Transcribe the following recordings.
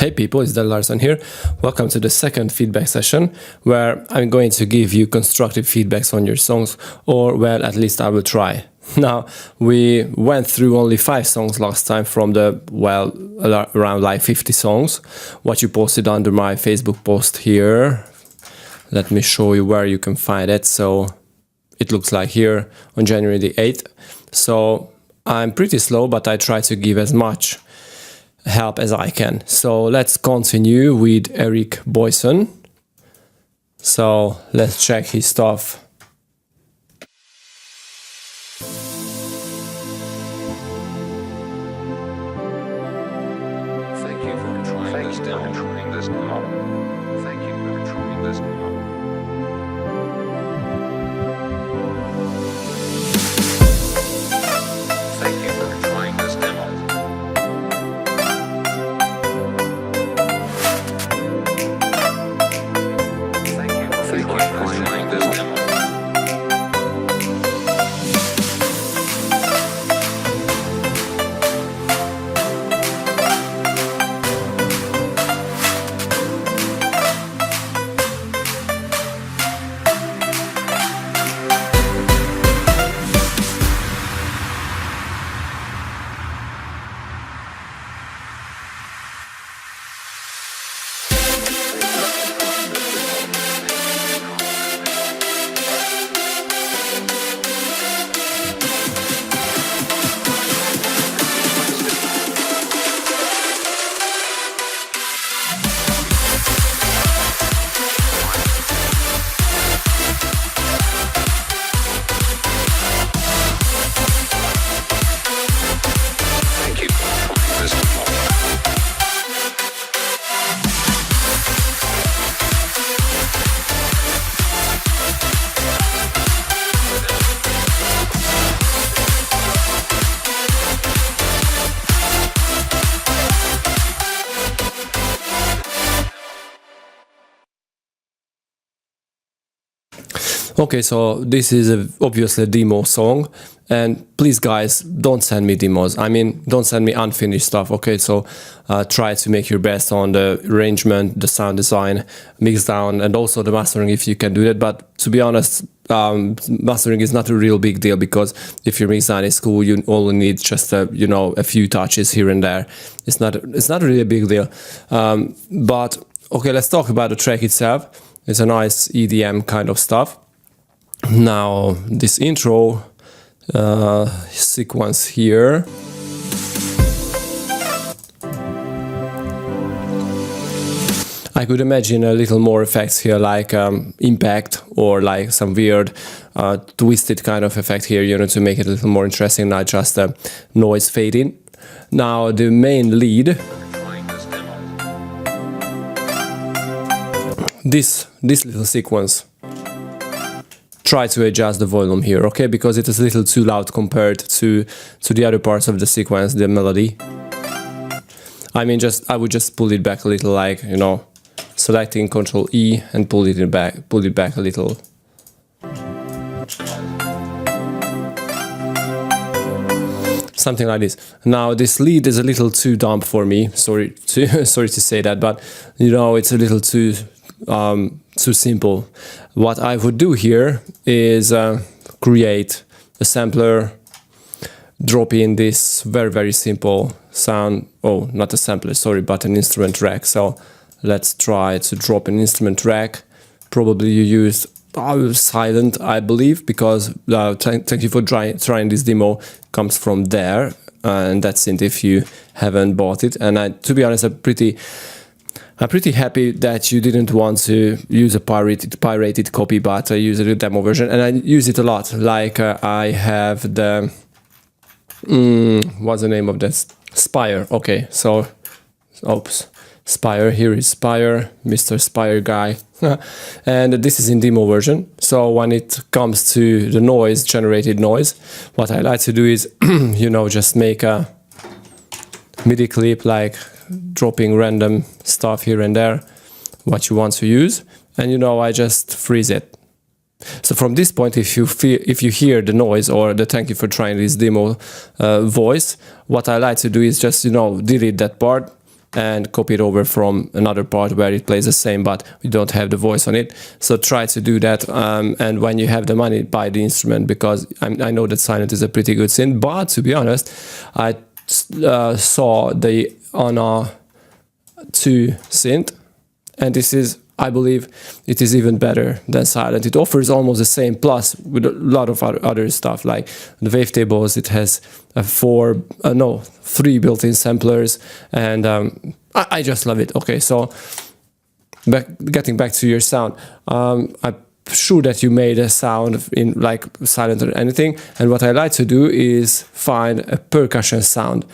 Hey people, it's Larson here. Welcome to the second feedback session where I'm going to give you constructive feedbacks on your songs, or well, at least I will try. Now, we went through only 5 songs last time from the, well, around like 50 songs, what you posted under my Facebook post here. Let me show you where you can find it. So it looks like here on January the 8th. So I'm pretty slow, but I try to give as much help as I can. So let's continue with Eric Boisson. So let's check his stuff. Thank you for trying this demo. Thank you for trying this demo. Thank you for trying this demo. Okay, so this is obviously a demo song, and please guys, don't send me demos. I mean, don't send me unfinished stuff, okay? So try to make your best on the arrangement, the sound design, mix down, and also the mastering if you can do that. But to be honest, mastering is not a real big deal, because if your mix design is cool, you only need just a few touches here and there. It's not really a big deal. But okay, let's talk about the track itself. It's a nice EDM kind of stuff. Now, this intro sequence here. I could imagine a little more effects here, like impact or like some weird twisted kind of effect here, to make it a little more interesting, not just a noise fading. Now, the main lead. This little sequence. Try to adjust the volume here, okay? Because it is a little too loud compared to the other parts of the sequence, the melody. I mean, I would just pull it back a little, like, selecting Ctrl E and pull it back a little. Something like this. Now, this lead is a little too dumb for me. Sorry to say that, but it's a little too simple. What I would do here is create a sampler, drop in this very simple sound. Oh, not a sampler, sorry, but an instrument track. So let's try to drop an instrument track. Probably you used silent, I believe, because thank you for trying this demo comes from there, and that's it if you haven't bought it. And to be honest, I'm pretty happy that you didn't want to use a pirated copy, but I use a demo version, and I use it a lot. Like I have the what's the name of this? Spire. Okay, so oops, Spire. Here is Spire, Mr. Spire guy, and this is in demo version. So when it comes to the noise, generated noise, what I like to do is just make a MIDI clip, like dropping random stuff here and there, what you want to use, and I just freeze it. So from this point, if you hear the noise or the thank you for trying this demo voice, what I like to do is just delete that part, and copy it over from another part where it plays the same, but we don't have the voice on it. So try to do that, and when you have the money, buy the instrument, because I know that Silent is a pretty good synth, but to be honest, I saw the Honor 2 synth, and this is, I believe it is even better than Silent. It offers almost the same, plus with a lot of other stuff like the wavetables. It has 3 built-in samplers, and I just love it. Okay, so getting back to your sound, I'm sure that you made a sound in like Silent or anything, and what I like to do is find a percussion sound.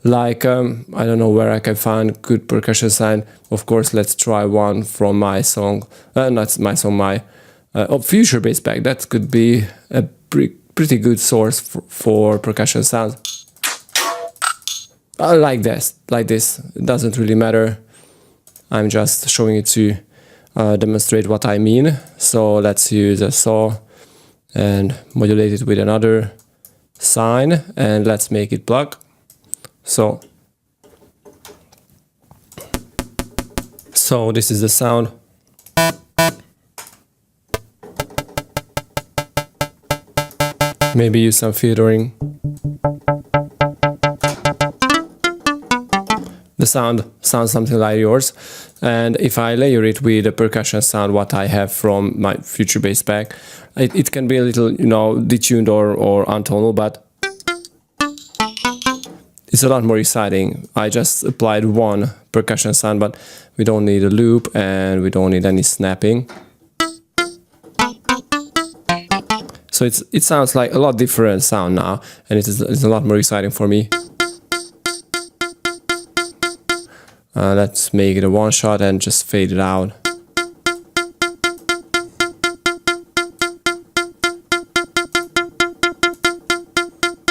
Like, I don't know where I can find good percussion sound. Of course, let's try one from my song, not my song, my Future Bass Pack. That could be a pretty good source for percussion sounds. Like this. It doesn't really matter. I'm just showing it to demonstrate what I mean. So let's use a saw and modulate it with another sine, and let's make it pluck. So this is the sound. Maybe use some filtering. The sound sounds something like yours, and if I layer it with the percussion sound what I have from my Future Bass Pack, it can be a little, detuned or untonal, but it's a lot more exciting. I just applied one percussion sound, but we don't need a loop and we don't need any snapping. So it sounds like a lot different sound now, and it's a lot more exciting for me. Let's make it a one shot and just fade it out.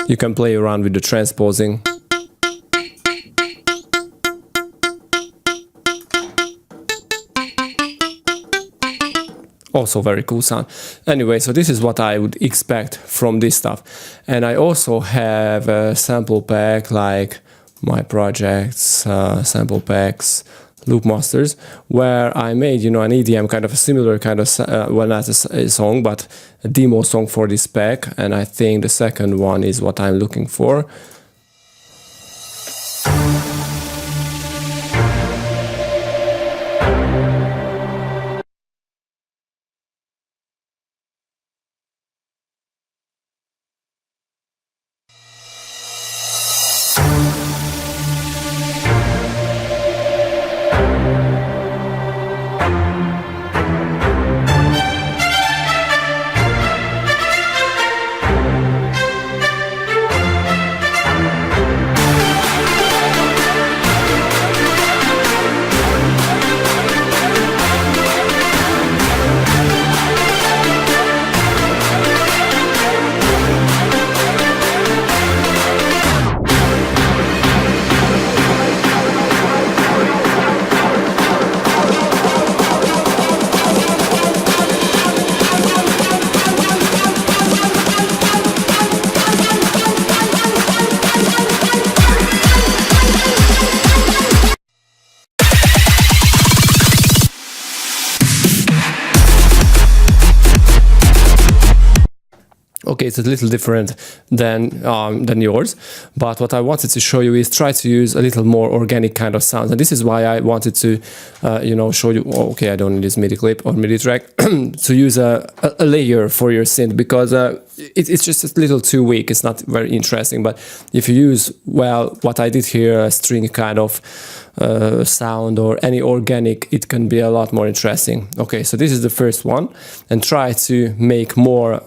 You can play around with the transposing. Also very cool sound. Anyway, so this is what I would expect from this stuff. And I also have a sample pack, like my projects, sample packs, loop masters, where I made, an EDM kind of a similar kind of, well, not a song, but a demo song for this pack. And I think the second one is what I'm looking for. Okay, it's a little different than yours, but what I wanted to show you is try to use a little more organic kind of sounds, and this is why I wanted to, show you. Oh, okay, I don't need this MIDI clip or MIDI track to use a layer for your synth, because it's just a little too weak. It's not very interesting. But if you use, well, what I did here, a string kind of sound or any organic, it can be a lot more interesting. Okay, so this is the first one, and try to make more,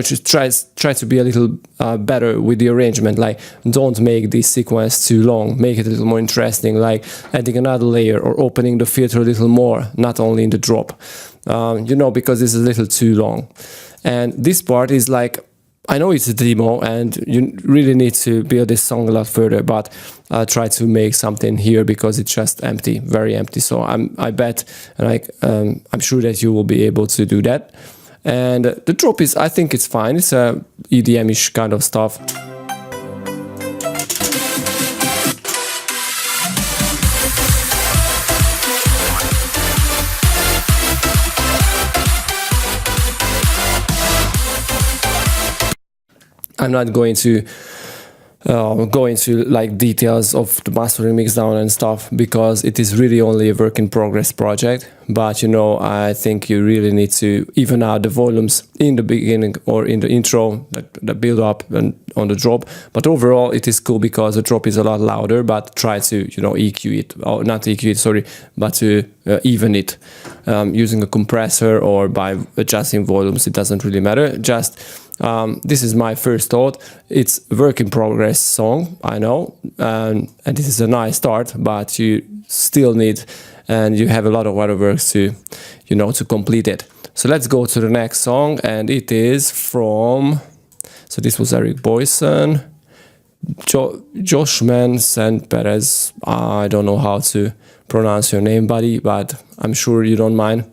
just try to be a little better with the arrangement. Like, don't make this sequence too long, make it a little more interesting, like adding another layer or opening the filter a little more, not only in the drop, because this is a little too long. And this part is like, I know it's a demo and you really need to build this song a lot further, but try to make something here because it's just empty, very empty. So I bet, and I'm sure that you will be able to do that. And the drop is, I think it's fine. It's a EDM-ish kind of stuff. I'm not going to go into like details of the mastering mixdown and stuff, because it is really only a work in progress project. But you know, I think you really need to even out the volumes in the beginning or in the intro, the build up and on the drop. But overall it is cool because the drop is a lot louder, but try to, you know, EQ it, or not EQ it, sorry, but to even it using a compressor or by adjusting volumes. It doesn't really matter. Just this is my first thought. It's a work in progress song, I know, and this is a nice start, but you still need, and you have a lot of other works to, you know, to complete it. So let's go to the next song, and it is from, so this was Eric Boisson, Yosman Sen Pérez. I don't know how to pronounce your name, buddy, but I'm sure you don't mind.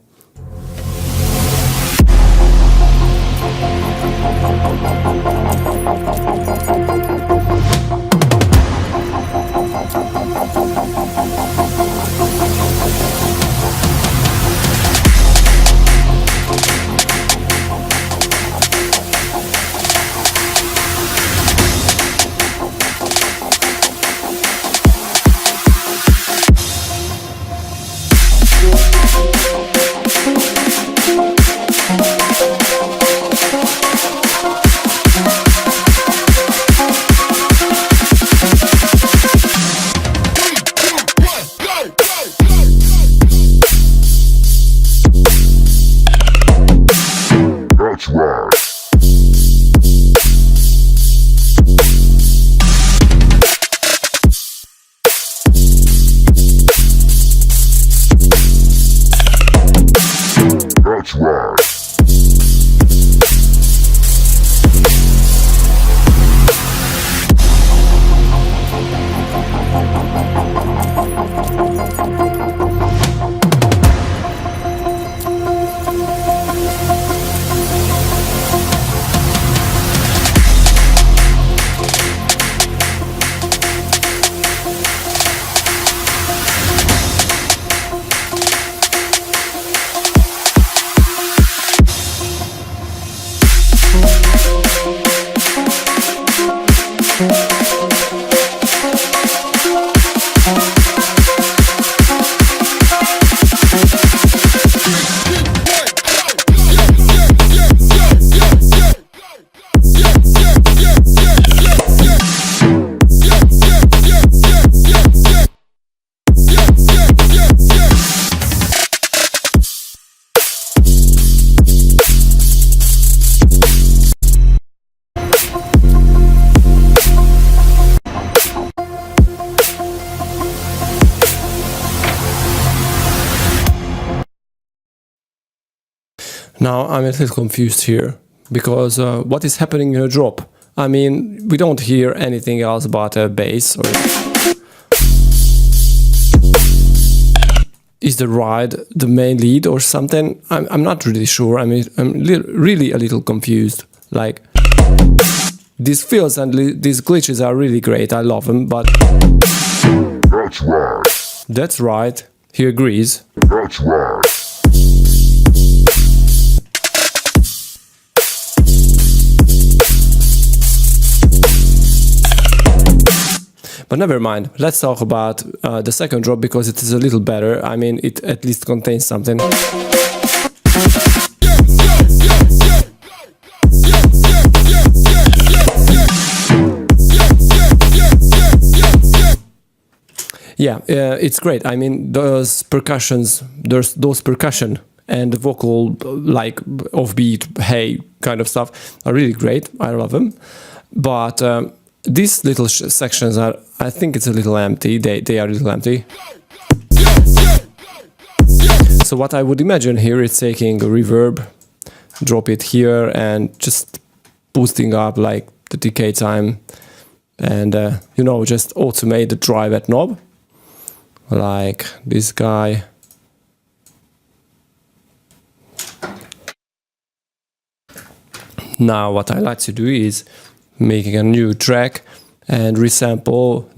Now I'm a little confused here, because what is happening in a drop? I mean, we don't hear anything else but a bass. Or is the ride the main lead or something? I'm not really sure. I mean, I'm really a little confused. Like, these fills and these glitches are really great. I love them, but That's right. That's right. He agrees. That's right. But never mind, let's talk about the second drop, because it is a little better. I mean, it at least contains something. Yeah, it's great. I mean, those percussions, those percussion and the vocal, like offbeat, hey, kind of stuff are really great. I love them. But these little sections are, I think it's a little empty. They are a little empty. So what I would imagine here is taking a reverb, drop it here, and just boosting up like the decay time, and you know, just automate the drive at knob, like this guy. Now what I like to do is making a new track and resample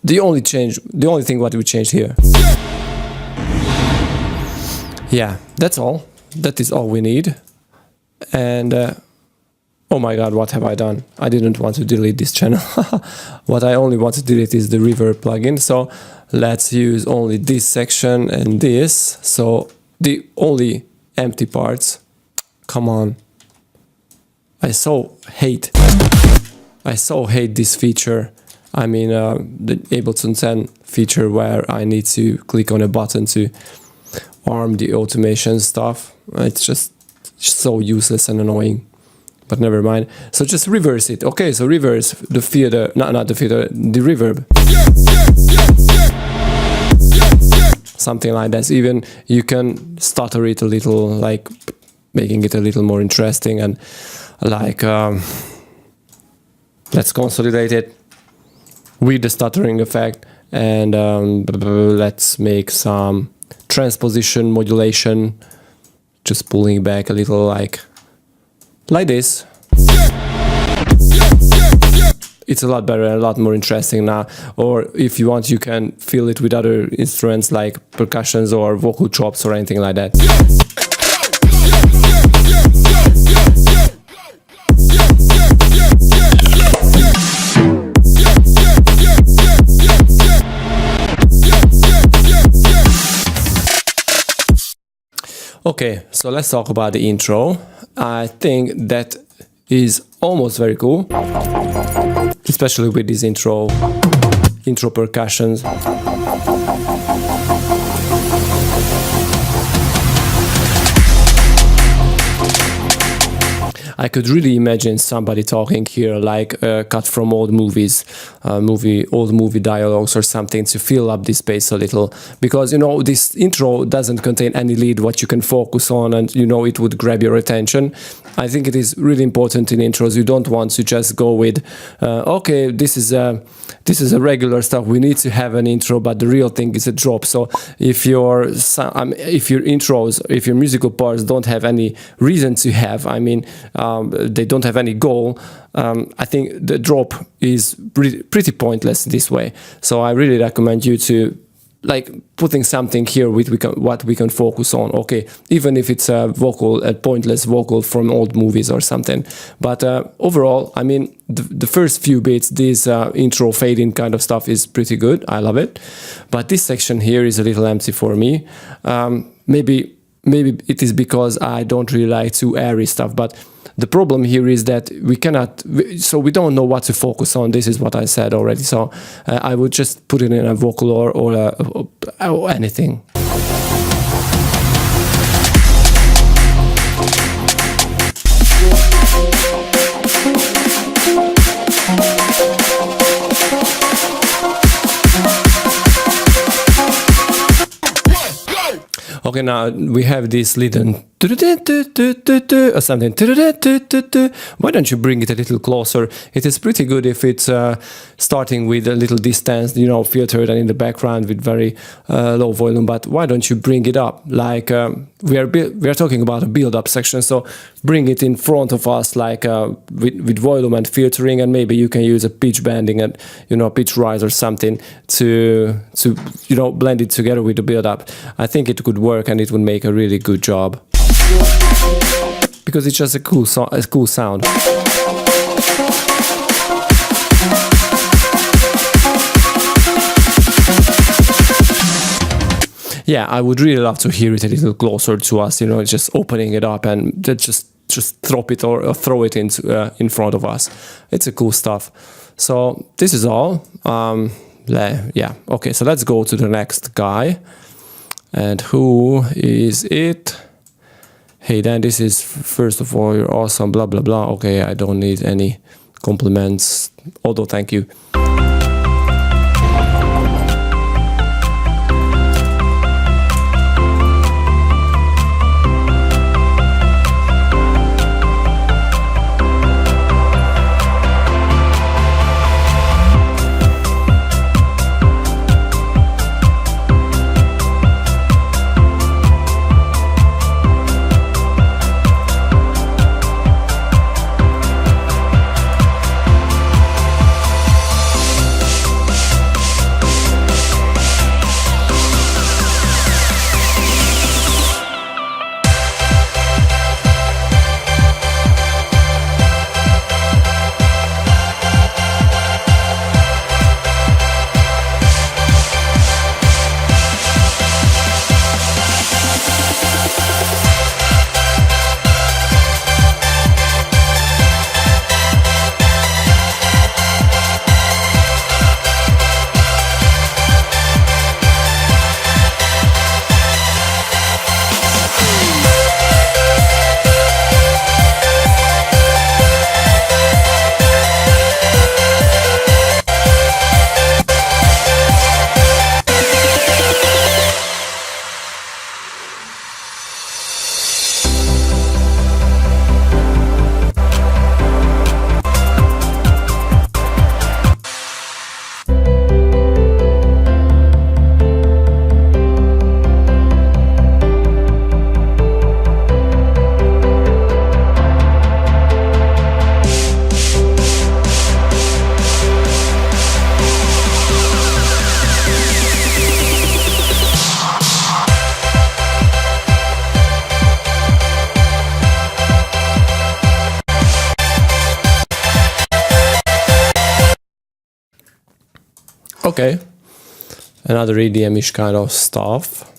the only thing what we changed here. Yeah, that's all. That is all we need. And Oh my god, what have I done? I didn't want to delete this channel. What I only want to delete is the reverb plugin. So let's use only this section and this. So the only empty parts. Come on. I so hate this feature. I mean, the Ableton 10 feature where I need to click on a button to arm the automation stuff. It's just so useless and annoying. But never mind. So just reverse it. Okay, so reverse the filter, not the filter, the reverb. Something like that. Even you can stutter it a little, like making it a little more interesting, and like let's consolidate it with the stuttering effect, and let's make some transposition modulation, just pulling back a little, like this. It's a lot better and a lot more interesting now. Or if you want, you can fill it with other instruments like percussions or vocal chops or anything like that. Okay, so let's talk about the intro. I think that is almost very cool, especially with these intro percussions. I could really imagine somebody talking here, like cut from old movies, old movie dialogues or something, to fill up this space a little. Because, you know, this intro doesn't contain any lead what you can focus on, and, you know, it would grab your attention. I think it is really important in intros. You don't want to just go with, okay, this is a regular stuff. We need to have an intro, but the real thing is a drop. So if your intros, if your musical parts don't have any reason to have, I mean, they don't have any goal, I think the drop is pretty pointless this way. So I really recommend you to like putting something here with what we can focus on. Okay, even if it's a pointless vocal from old movies or something. But overall, I mean, the first few bits, this intro fade-in kind of stuff is pretty good. I love it. But this section here is a little empty for me. Maybe it is because I don't really like too airy stuff, but the problem here is that we don't know what to focus on. This is what I said already. So I would just put it in a vocal or anything. Okay, now we have this little or something. Why don't you bring it a little closer? It is pretty good if it's starting with a little distance, you know, filtered and in the background with very low volume. But why don't you bring it up? Like we are talking about a build-up section, so bring it in front of us, like with volume and filtering, and maybe you can use a pitch bending and, you know, pitch rise or something to you know, blend it together with the build-up. I think it could work and it would make a really good job. Because it's just a cool sound. Yeah, I would really love to hear it a little closer to us, you know, just opening it up and just drop it or throw it in front of us. It's a cool stuff. So this is all. Yeah, okay, so let's go to the next guy. And who is it? Hey Dan, this is, first of all, you're awesome, blah blah blah. Okay, I don't need any compliments, although thank you. Okay, another EDM-ish kind of stuff.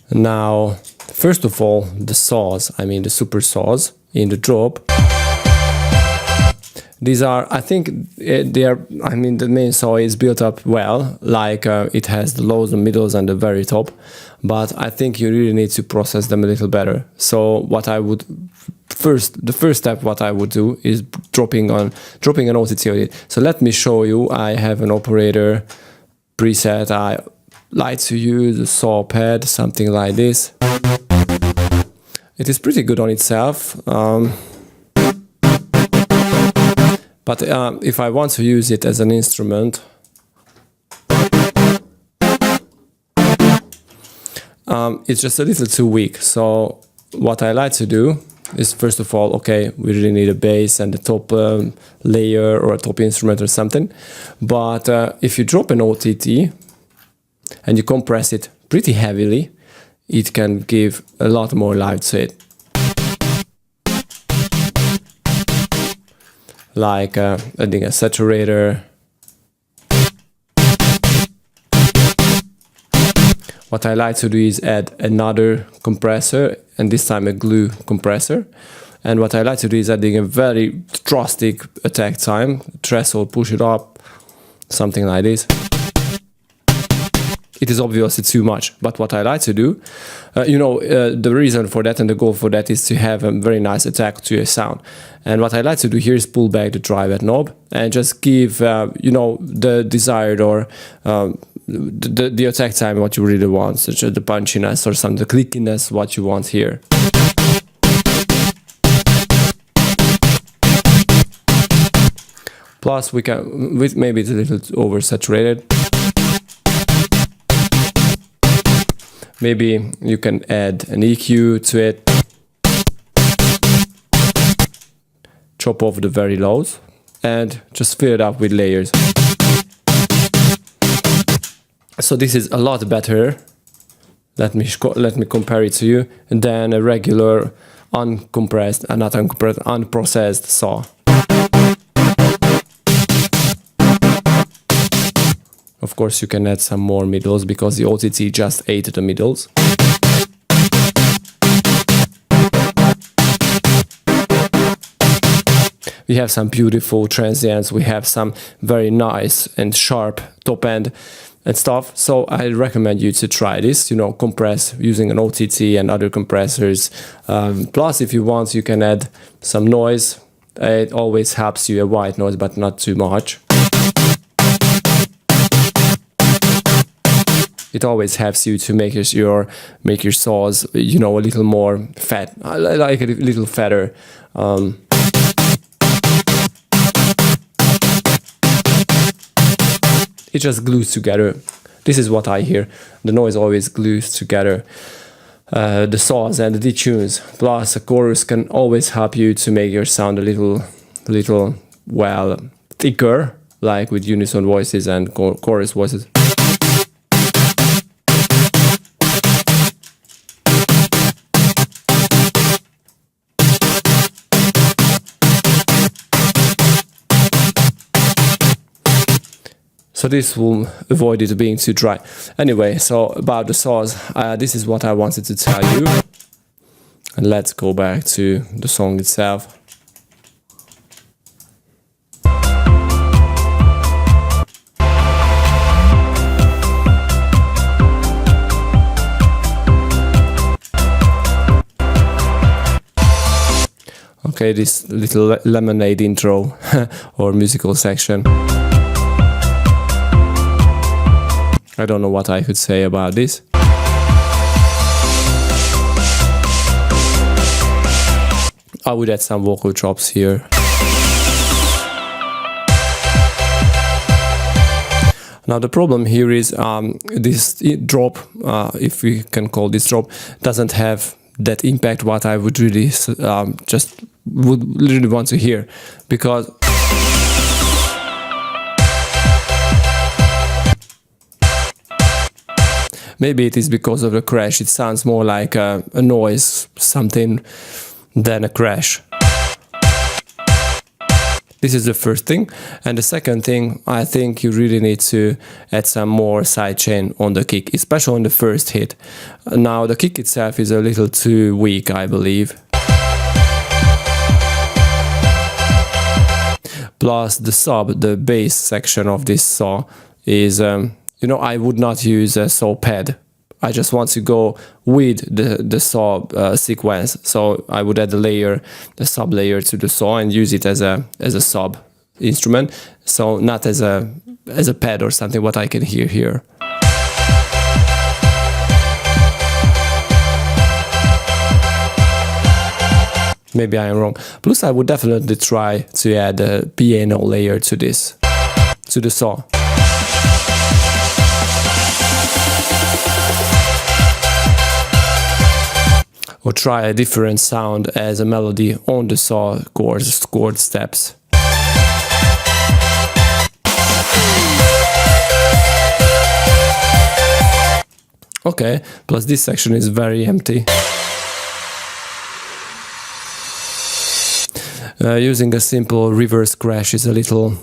Now, first of all, the saws, I mean the super saws in the drop. These are, I think they are, I mean the main saw is built up well, like it has the lows, the middles and the very top, but I think you really need to process them a little better. So what I would, the first step what I would do is dropping an OTT on it. So let me show you, I have an operator preset, I like to use a saw pad, something like this. It is pretty good on itself. But if I want to use it as an instrument, it's just a little too weak. So what I like to do is, first of all, okay, we really need a bass and a top layer or a top instrument or something. But if you drop an OTT and you compress it pretty heavily, it can give a lot more life to it. Like adding a saturator. What I like to do is add another compressor, and this time a glue compressor. And what I like to do is adding a very drastic attack time, threshold, push it up, something like this. It is obviously too much, but what I like to do, the reason for that and the goal for that is to have a very nice attack to your sound. And what I like to do here is pull back the drive knob and just give, the desired or the attack time what you really want, such as the punchiness or some the clickiness what you want here. Plus we can, maybe it's a little oversaturated. Maybe you can add an EQ to it, chop off the very lows, and just fill it up with layers. So this is a lot better, let me compare it to you, than a regular uncompressed, not uncompressed, unprocessed saw. Of course you can add some more middles because the OTT just ate the middles. We have some beautiful transients, we have some very nice and sharp top end and stuff. So I recommend you to try this, compress using an OTT and other compressors. Plus if you want you can add some noise. It always helps you, a white noise, but not too much. It always helps you to make your saws, a little more fat, like a little fatter. It just glues together. This is what I hear. The noise always glues together. The saws and the detunes, plus a chorus can always help you to make your sound a little thicker, like with unison voices and chorus voices. So this will avoid it being too dry. Anyway, so about the saws, this is what I wanted to tell you. And let's go back to the song itself. Okay, this little lemonade intro or musical section. I don't know what I could say about this. I would add some vocal chops here. Now the problem here is this drop, if we can call this drop, doesn't have that impact what I would really would really want to hear, because maybe it is because of the crash. It sounds more like a noise, something, than a crash. This is the first thing. And the second thing, I think you really need to add some more sidechain on the kick, especially on the first hit. Now the kick itself is a little too weak, I believe. Plus the sub, the bass section of this saw is, you know, I would not use a saw pad. I just want to go with the saw sequence. So I would add the sub layer to the saw and use it as a sub instrument. So not as a pad or something, what I can hear here. Maybe I am wrong. Plus I would definitely try to add a piano layer to this, to the saw. Or try a different sound as a melody on the saw chord steps. Okay, plus this section is very empty. Using a simple reverse crash is a little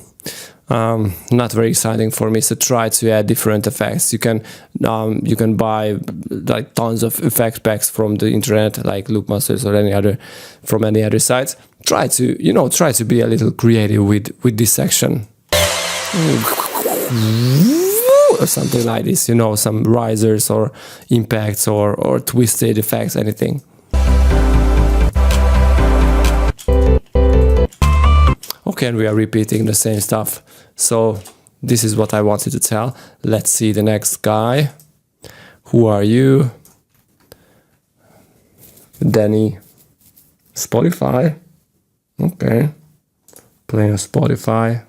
not very exciting for me, so try to add different effects. You can buy like tons of effect packs from the internet, like Loop Masters or any other sites. Try to be a little creative with this section. Or something like this, you know, some risers or impacts or twisted effects, anything. Okay, and we are repeating the same stuff. So this is what I wanted to tell. Let's see the next guy. Who are you? Dani. Spotify. Okay. Playing on Spotify.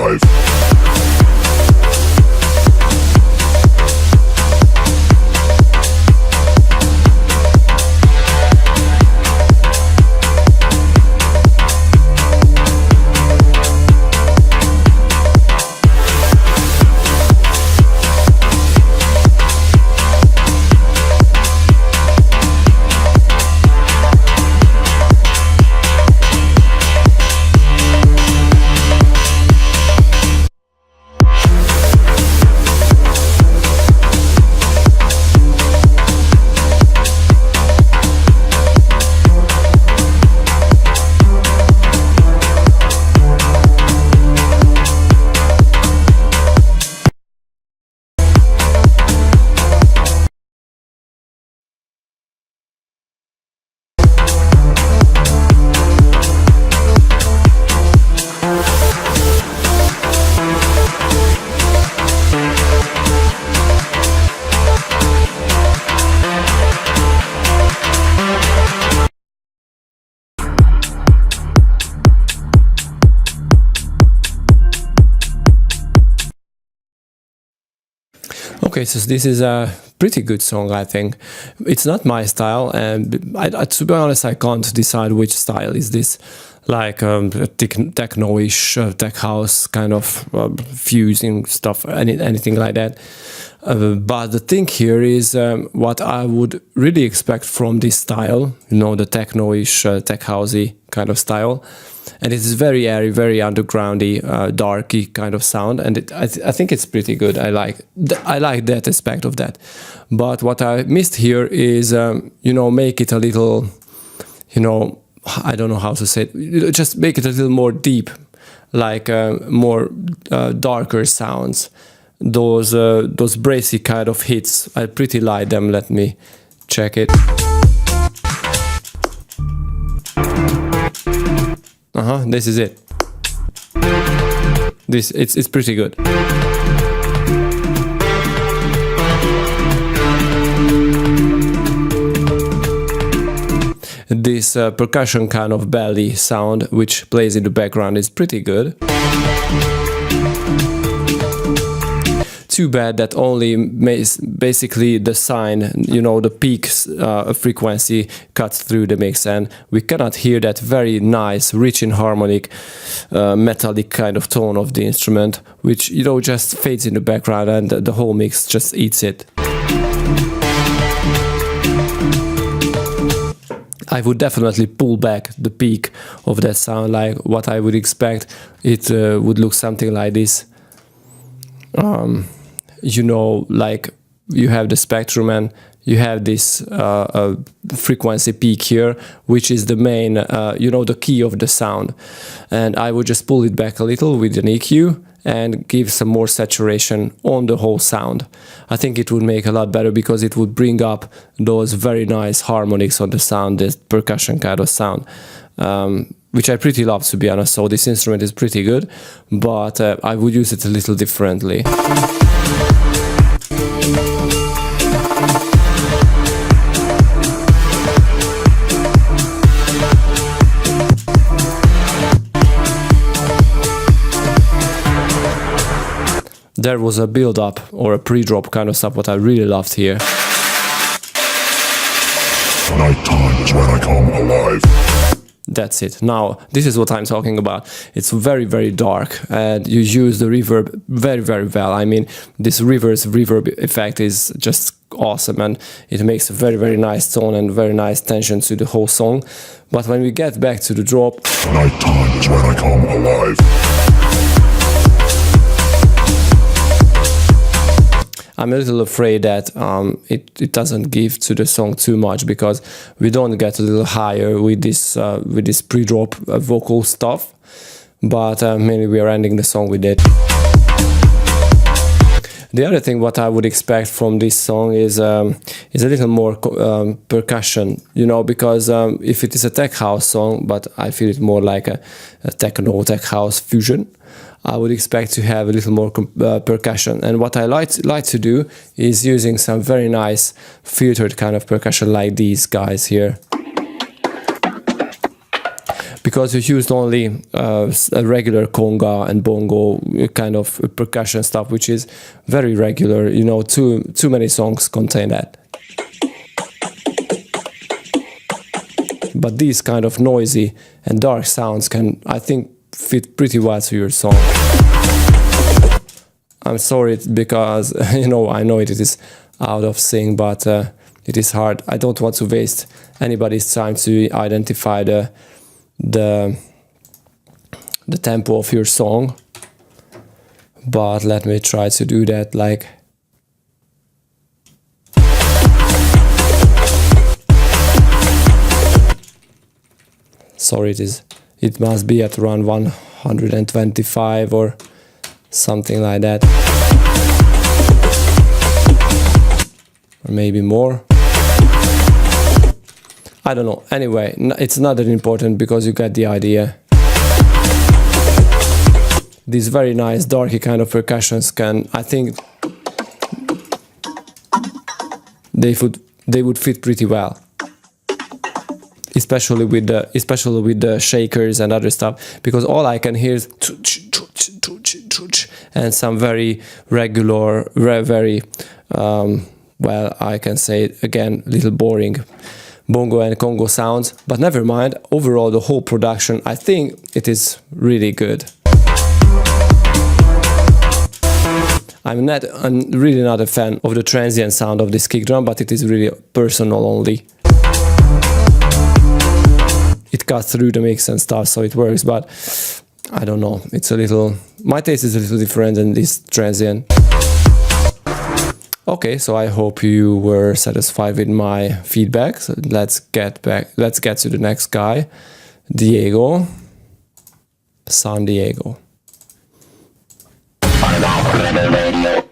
alive. Okay, so this is a pretty good song, I think. It's not my style, and to be honest, I can't decide which style is this. Like techno-ish, tech house kind of fusing stuff, anything like that. But the thing here is what I would really expect from this style, you know, the techno-ish, tech housey kind of style. And it is very airy, very undergroundy, darky kind of sound, and I think it's pretty good. I like that aspect of that. But what I missed here is, you know, make it a little, you know, I don't know how to say it. Just make it a little more deep, like more darker sounds. Those brassy kind of hits, I pretty like them. Let me check it. This is it. It's pretty good. This percussion kind of belly sound which plays in the background is pretty good. Too bad that only basically the sine, you know, the peak frequency cuts through the mix, and we cannot hear that very nice, rich in harmonic, metallic kind of tone of the instrument, which, you know, just fades in the background, and the whole mix just eats it. I would definitely pull back the peak of that sound, like what I would expect. It would look something like this. You know, like you have the spectrum and you have this frequency peak here, which is the main, you know, the key of the sound. And I would just pull it back a little with an EQ and give some more saturation on the whole sound. I think it would make a lot better because it would bring up those very nice harmonics on the sound, this percussion kind of sound. Which I pretty love, to be honest. So this instrument is pretty good, but I would use it a little differently. There was a build-up or a pre-drop kind of stuff, what I really loved here. Nighttime is when I come alive. That's it. Now, this is what I'm talking about. It's very, very dark, and you use the reverb very, very well. I mean, this reverse reverb effect is just awesome, and it makes a very, very nice tone and very nice tension to the whole song. But when we get back to the drop... Nighttime is when I come alive. I'm a little afraid that it doesn't give to the song too much, because we don't get a little higher with this pre-drop vocal stuff. But maybe we are ending the song with it. The other thing what I would expect from this song is a little more percussion, you know, because if it is a tech house song, but I feel it more like a techno tech house fusion, I would expect to have a little more percussion. And what I like to do is using some very nice filtered kind of percussion like these guys here. because you used only a regular conga and bongo kind of percussion stuff, which is very regular. You know, too many songs contain that. But these kind of noisy and dark sounds can, I think, fit pretty well to your song. I'm sorry because, you know, I know it is out of sync, but it is hard. I don't want to waste anybody's time to identify the tempo of your song. But let me try to do that like... Sorry, it must be at around 125 or something like that. Or maybe more. I don't know. Anyway, it's not that important because you get the idea. These very nice darky kind of percussions can, I think, they would fit pretty well. Especially with the shakers and other stuff, because all I can hear is and some very regular, very well, I can say it again, little boring bongo and congo sounds. But never mind. Overall, the whole production, I think it is really good. I'm really not a fan of the transient sound of this kick drum, but it is really personal only. It cuts through the mix and stuff, so it works, but I don't know, it's a little... My taste is a little different than this transient. Okay, so I hope you were satisfied with my feedback. So let's get to the next guy, Diego. San Diego. Radio.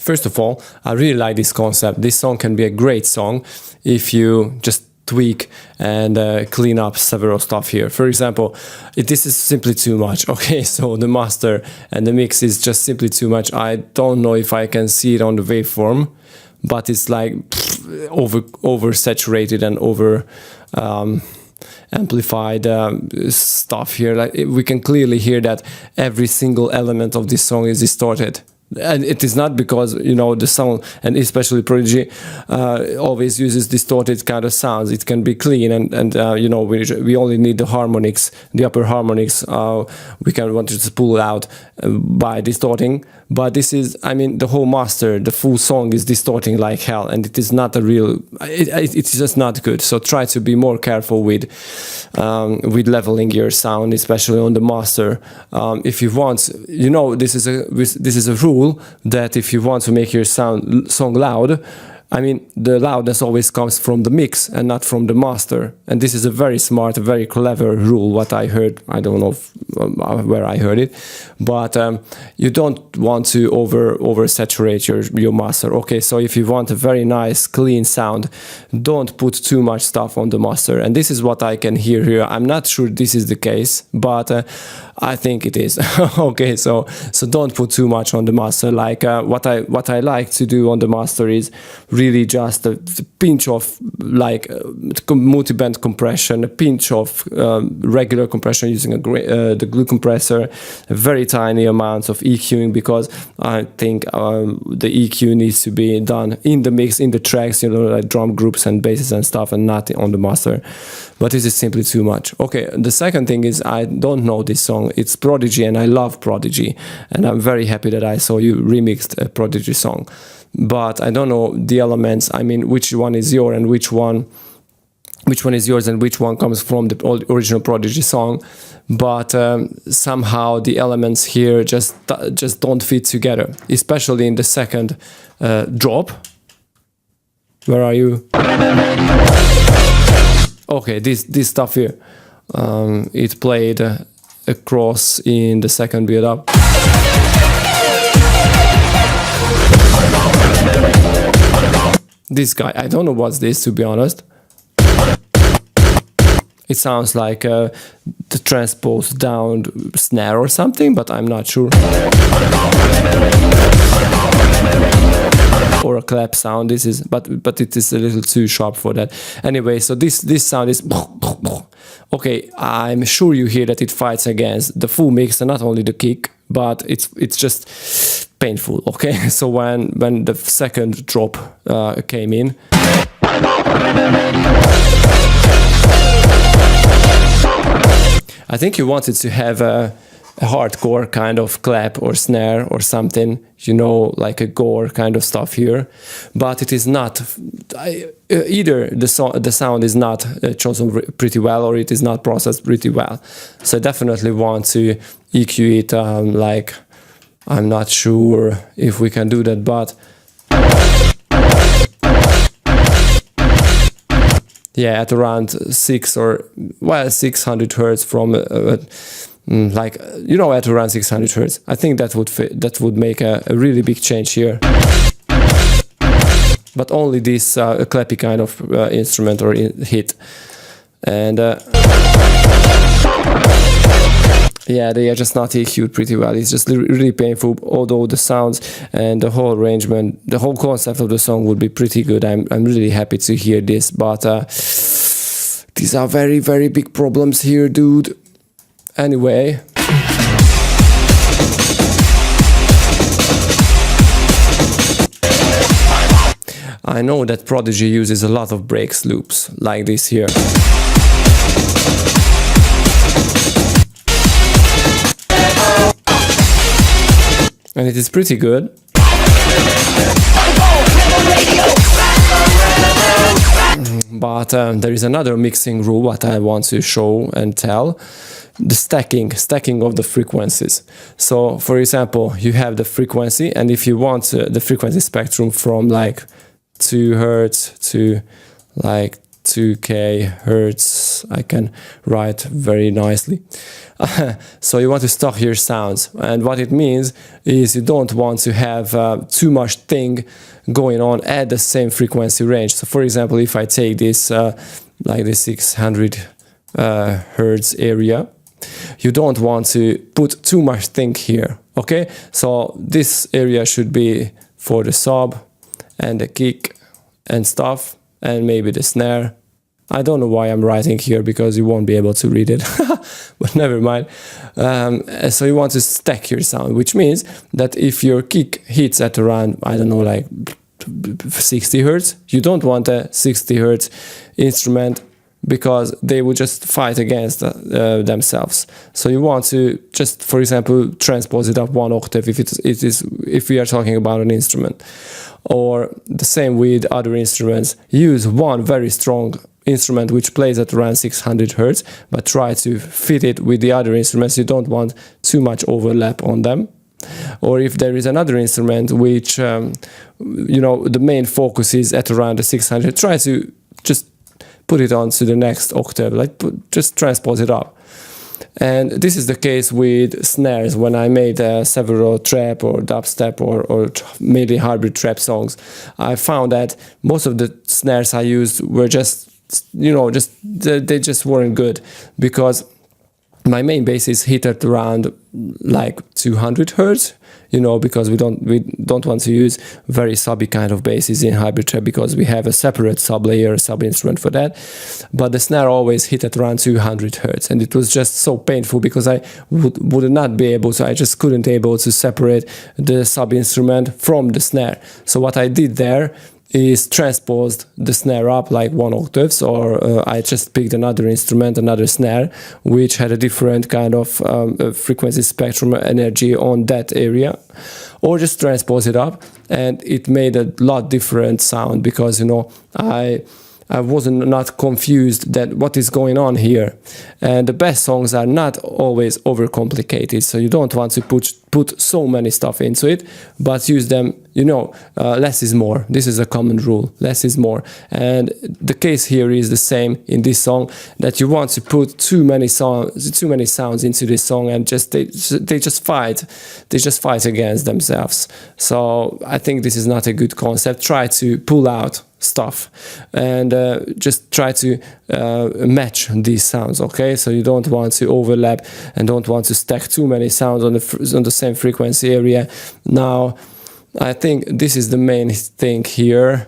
First of all, I really like this concept. This song can be a great song if you just tweak and clean up several stuff here. For example, this is simply too much. Okay, so the master and the mix is just simply too much. I don't know if I can see it on the waveform, but it's like over saturated and over amplified stuff here. Like we can clearly hear that every single element of this song is distorted. And it is not because, you know, the sound, and especially Prodigy, always uses distorted kind of sounds. It can be clean, and you know, we only need the harmonics, the upper harmonics. We can want to pull it out by distorting. But this is, I mean, the whole master, the full song is distorting like hell, and it is not a real. It's just not good. So try to be more careful with leveling your sound, especially on the master. If you want, you know, this is a rule that if you want to make your song loud, I mean, the loudness always comes from the mix and not from the master. And this is a very smart, very clever rule, what I heard. I don't know where I heard it. But you don't want to oversaturate your master. Okay, so if you want a very nice, clean sound, don't put too much stuff on the master. And this is what I can hear here. I'm not sure this is the case, but I think it is. Okay, so don't put too much on the master. Like what I like to do on the master is really just a pinch of like multi-band compression, a pinch of regular compression using the glue compressor, very tiny amounts of EQing, because I think the EQ needs to be done in the mix, in the tracks, you know, like drum groups and basses and stuff, and not on the master. But this is simply too much. Okay, the second thing is I don't know this song. It's Prodigy, and I love Prodigy, and I'm very happy that I saw you remixed a Prodigy song. But I don't know the elements. I mean, which one is yours and which one is yours and which one comes from the original Prodigy song. But somehow the elements here just don't fit together, especially in the second drop. Where are you? Okay, this stuff here. It played across in the second build up. This guy, I don't know what's this, to be honest. It sounds like the transposed down snare or something, but I'm not sure. Or a clap sound. This is, but it is a little too sharp for that. Anyway, so this sound is okay. I'm sure you hear that it fights against the full mix and not only the kick, but it's just painful. Okay, so when the second drop came in, I think you wanted to have a hardcore kind of clap or snare or something, you know, like a gore kind of stuff here, but it is not. Either the sound is not chosen pretty well, or it is not processed pretty well. So I definitely want to EQ it. Like, I'm not sure if we can do that, but yeah, at around 600 hertz from like, you know, at around 600 hertz. I think that would fit, that would make a really big change here. But only this clappy kind of instrument or hit. And yeah, they are just not EQ'd pretty well. It's just really painful, although the sounds and the whole arrangement, the whole concept of the song would be pretty good. I'm really happy to hear this, but these are very, very big problems here, dude. Anyway, I know that Prodigy uses a lot of breaks loops like this here. And it is pretty good. But there is another mixing rule what I want to show and tell. The stacking of the frequencies. So for example, you have the frequency, and if you want the frequency spectrum from like 2 hertz to like 2k hertz. I can write very nicely. So you want to stock your sounds, and what it means is you don't want to have too much thing going on at the same frequency range. So for example, if I take this like the 600 hertz area, you don't want to put too much thing here. Okay, so this area should be for the sub and the kick and stuff, and maybe the snare. I don't know why I'm writing here because you won't be able to read it, but never mind. So you want to stack your sound, which means that if your kick hits at around, I don't know, like 60 hertz, you don't want a 60 hertz instrument because they will just fight against themselves. So you want to just, for example, transpose it up 1 octave if we are talking about an instrument. Or the same with other instruments. Use one very strong instrument which plays at around 600 hertz, but try to fit it with the other instruments. You don't want too much overlap on them. Or if there is another instrument which, you know, the main focus is at around the 600, try to just put it on to the next octave, like just transpose it up. And this is the case with snares. When I made several trap or dubstep or mainly hybrid trap songs, I found that most of the snares I used were just, you know, they just weren't good, because my main bass is hit at around like 200 hertz, you know, because we don't want to use very subby kind of basses in hybrid trap because we have a separate sub layer, sub instrument for that. But the snare always hit at around 200 hertz, and it was just so painful because I would not be able to, I just couldn't able to separate the sub instrument from the snare. So what I did there is transposed the snare up like 1 octave, or I just picked another instrument, another snare, which had a different kind of frequency spectrum energy on that area, or just transpose it up, and it made a lot different sound because, you know, I wasn't not confused that what is going on here. And the best songs are not always overcomplicated, so you don't want to put so many stuff into it, but use them, you know, less is more. This is a common rule, less is more. And the case here is the same in this song, that you want to put too many sounds into this song, and just they just fight against themselves. So I think this is not a good concept. Try to pull out stuff and just try to match these sounds. Okay, so you don't want to overlap and don't want to stack too many sounds on the same frequency area. Now I think this is the main thing here,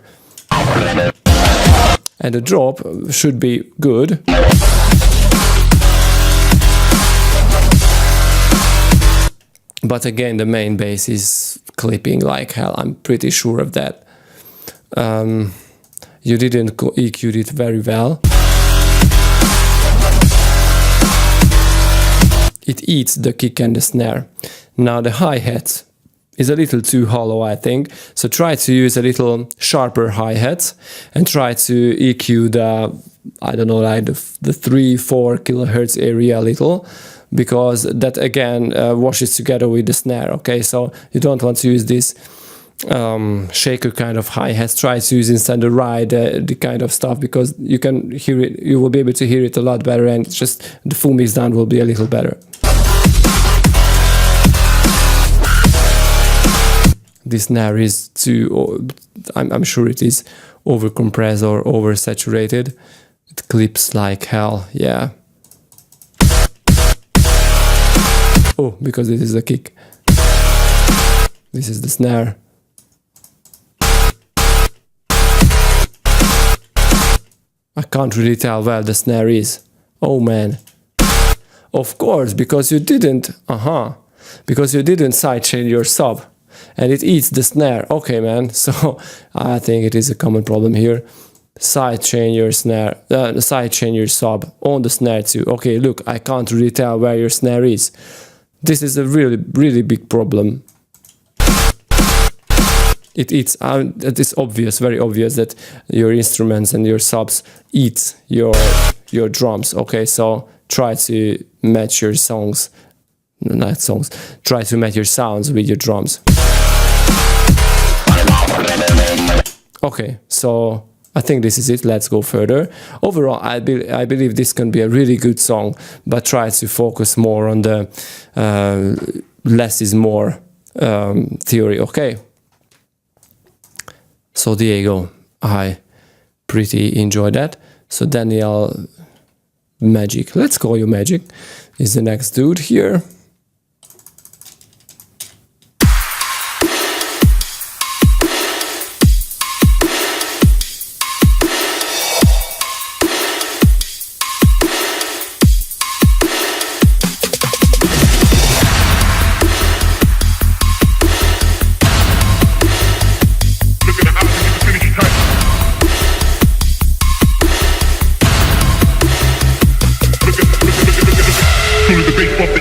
and the drop should be good. But again, the main bass is clipping like hell. I'm pretty sure of that. You didn't EQ'd it very well. It eats the kick and the snare. Now the hi-hat is a little too hollow, I think. So try to use a little sharper hi-hat and try to EQ the, I don't know, like the 3-4 kilohertz area a little, because that again washes together with the snare. Okay, so you don't want to use this shaker kind of hi-hats. Try to use instead the ride, the kind of stuff, because you can hear it, you will be able to hear it a lot better, and just the full mix down will be a little better. This snare is too, I'm sure it is over compressed or over saturated. It clips like hell, yeah. Oh, because this is the kick. This is the snare. I can't really tell where the snare is. Oh man. Of course, because you didn't, because you didn't sidechain your sub, and it eats the snare. Okay, man, so I think it is a common problem here. Sidechain your snare, sidechain your sub on the snare too. Okay, look, I can't really tell where your snare is. This is a really, really big problem. It's obvious, very obvious, that your instruments and your subs eat your drums. Okay, so try to match your songs, not songs. Try to match your sounds with your drums. Okay, so I think this is it. Let's go further. Overall, I believe this can be a really good song, but try to focus more on the less is more theory. Okay. So Diego, I pretty enjoyed that. So Daniel, Magic. Let's call you Magic. Is the next dude here.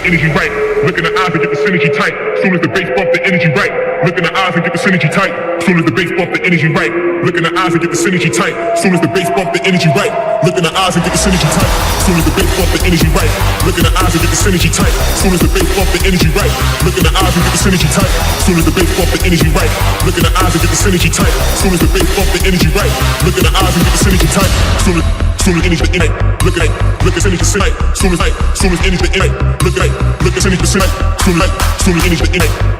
Energy right, look in the eyes and get the synergy tight. Soon as the bass bump the energy right, look in the eyes and get the synergy tight. Soon as the bass bump the energy right, look in the eyes and get the synergy tight. Soon as the bass bump the energy right, look in the eyes and get the synergy tight. Soon as the bass bump the energy right, look in the eyes and get the synergy tight. Soon as the bass bump the energy right, look in the eyes and get the synergy tight. Soon as the bass bump the energy right, look in the eyes and get the synergy tight. Soon as the bass bump the energy right, look in the eyes and get the synergy tight. Soon as energy the night, look at synergy the night. Soon as energy the night, look at synergy the night. Soon as energy the night,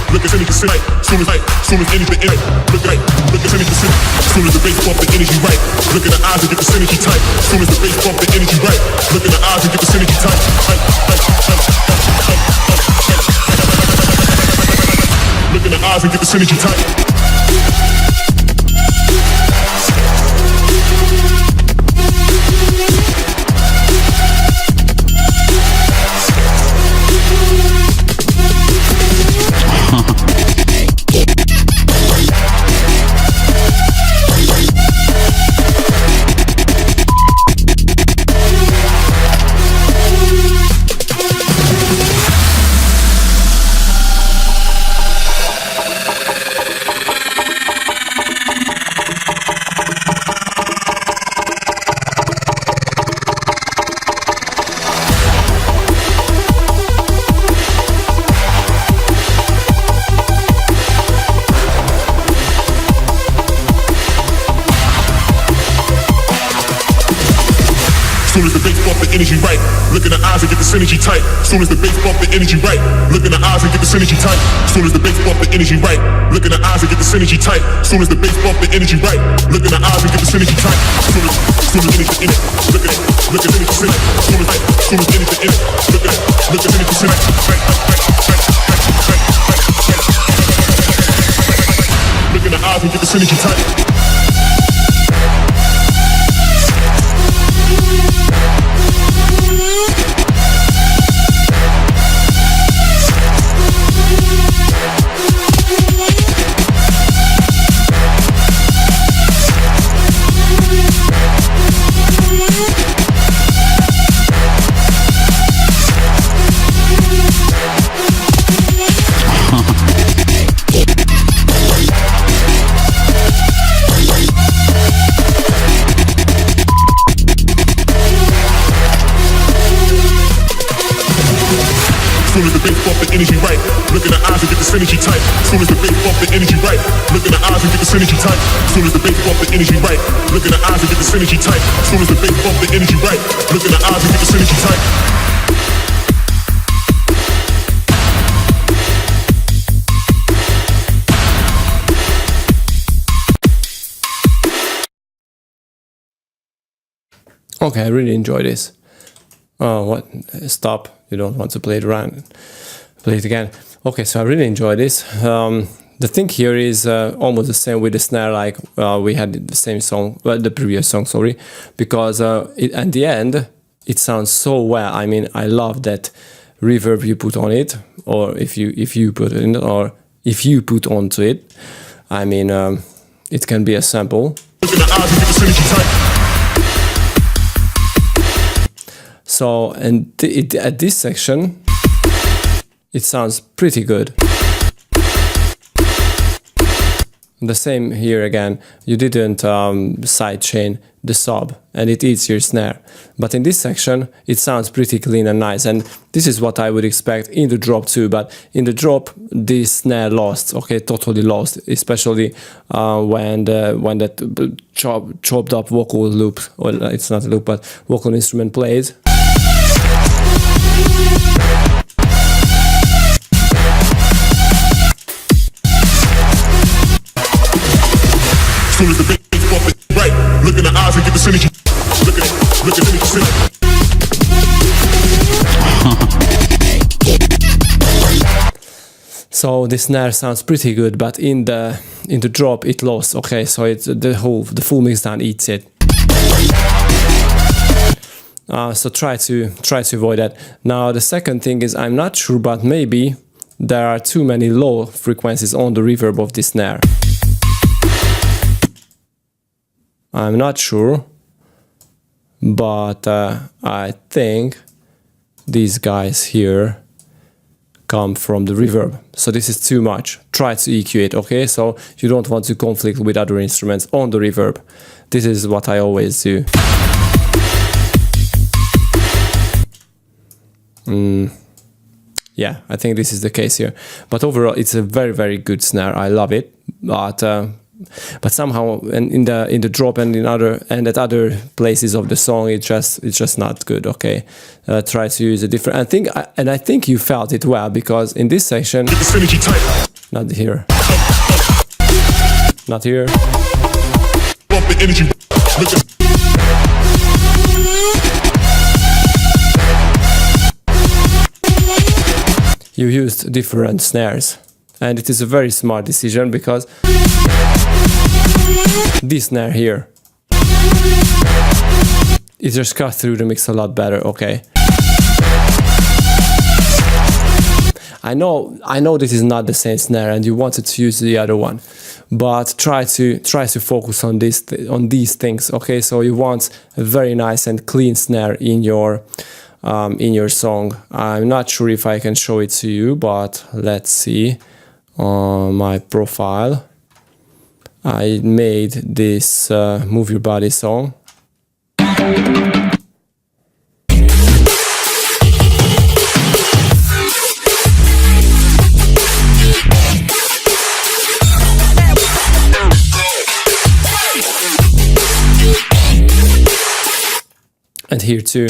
look at synergy the night. Soon as energy the night, look at synergy the night. Soon as the bass bump the energy right, look in the eyes and get the synergy tight. Soon as the bass bump the energy right, look in the eyes and get the synergy tight. Look in the eyes and get the synergy tight. Soon as the bass bump the energy right, look in the eyes and get the synergy tight. Soon as the bass bump the energy right, look in the eyes and get the synergy tight. Soon as the bass bump the energy right, look in the eyes and get the synergy tight. Soon as the bass bump the energy right, look in the eyes and get the synergy tight. Soon as energy in it, look at synergy in it. Soon as energy in it, look at synergy in it. Look in the eyes and get the synergy tight. Soon as the bass bump the energy right, look in the eyes and get the synergy tight. Soon as the bass bump the energy right, look in the eyes and get the synergy tight. Soon as the bass bump the energy right, look in the eyes and get the synergy tight. Soon as the bass bump the energy right, look in the eyes and get the synergy tight. Okay, I really enjoy this. Oh, what? Stop. You don't want to play it around. Play it again. Okay, so I really enjoy this. The thing here is almost the same with the snare, like we had the same song, well, the previous song, sorry, because at the end, it sounds so well. I mean, I love that reverb you put on it, or if you put it in, or if you put onto it. I mean, it can be a sample. So, and at this section, it sounds pretty good. The same here again, you didn't sidechain the sub and it eats your snare. But in this section, it sounds pretty clean and nice, and this is what I would expect in the drop too. But in the drop, this snare lost, okay, totally lost, especially when that chopped up vocal loop, or it's not a loop, but vocal instrument plays. Soon as the bass bump it right, look in the eyes and get the synergy. Look at the synergy. So the snare sounds pretty good, but in the drop it lost. Okay, so it's the full mixdown eats it. So try to avoid that. Now the second thing is, I'm not sure, but maybe there are too many low frequencies on the reverb of this snare. I'm not sure, but I think these guys here come from the reverb. So this is too much. Try to EQ it, okay? So you don't want to conflict with other instruments on the reverb. This is what I always do. Yeah, I think this is the case here. But overall, it's a very, very good snare. I love it. But somehow, in the drop and at other places of the song, it's just not good. Okay, try to use a different. I think you felt it well, because in this section, not here, not here. You used different snares, and it is a very smart decision, because this snare here, it just cut through the mix a lot better. Okay, I know this is not the same snare and you wanted to use the other one, but try to focus on these things. Okay, so you want a very nice and clean snare in your song. I'm not sure if I can show it to you, but let's see. On my profile, I made this Move Your Body song. And here too.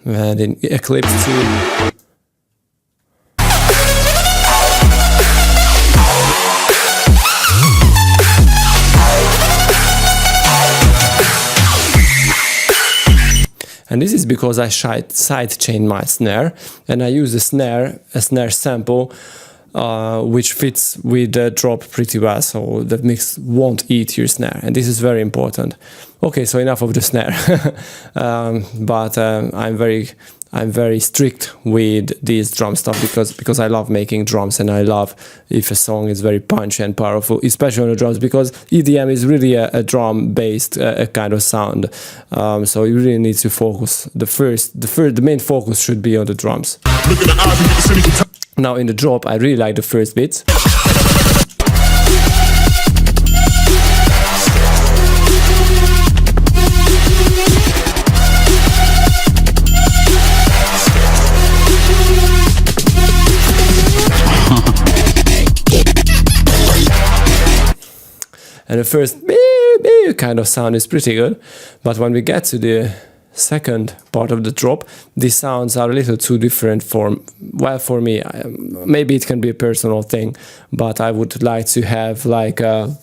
And in Eclipse too. And this is because I sidechain my snare, and I use a snare sample which fits with the drop pretty well, so the mix won't eat your snare, and this is very important. Okay, so enough of the snare. But I'm very strict with this drum stuff, because I love making drums, and I love if a song is very punchy and powerful, especially on the drums, because EDM is really a drum-based kind of sound. So you really need to focus. The main focus should be on the drums. Now in the drop, I really like the first bits. And the first kind of sound is pretty good, but when we get to the second part of the drop, these sounds are a little too different for me. Maybe it can be a personal thing, but I would like to have like a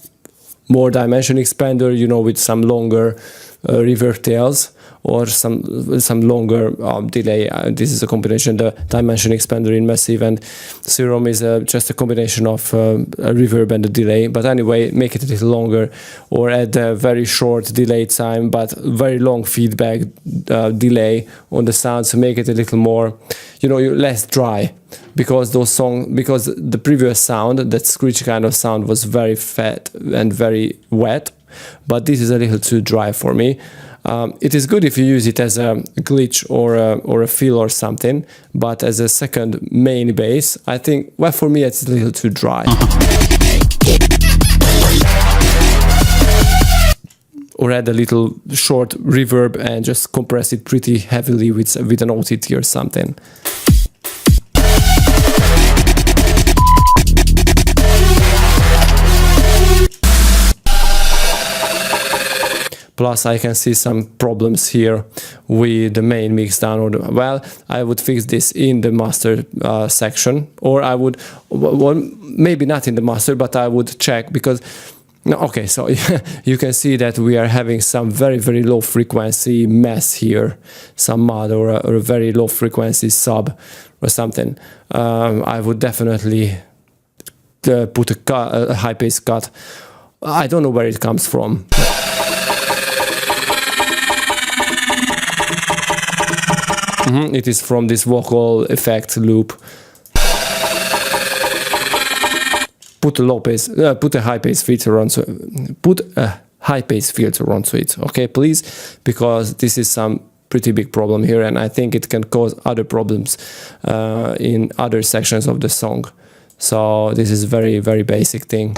more dimension expander, you know, with some longer reverb tails, or some longer delay. This is a combination. The dimension expander in Massive and Serum is just a combination of a reverb and a delay. But anyway, make it a little longer, or add a very short delay time but very long feedback delay on the sound, to make it a little more, you know, less dry. Because the previous sound, that screechy kind of sound, was very fat and very wet, but this is a little too dry for me. It is good if you use it as a glitch or a fill or something, but as a second main bass, I think, well, for me it's a little too dry. Or add a little short reverb and just compress it pretty heavily with an OTT or something. Plus I can see some problems here with the main mix down, or well, I would fix this in the master section, or I would, well, maybe not in the master, but I would check, because no, okay, so you can see that we are having some very, very low frequency mess here, some mud or a very low frequency sub or something. I would definitely put a high pace cut. I don't know where it comes from. It is from this vocal effect loop. Put a Lopez, put a high pace filter onto it, okay, please, because this is some pretty big problem here, and I think it can cause other problems in other sections of the song. So this is very, very basic thing.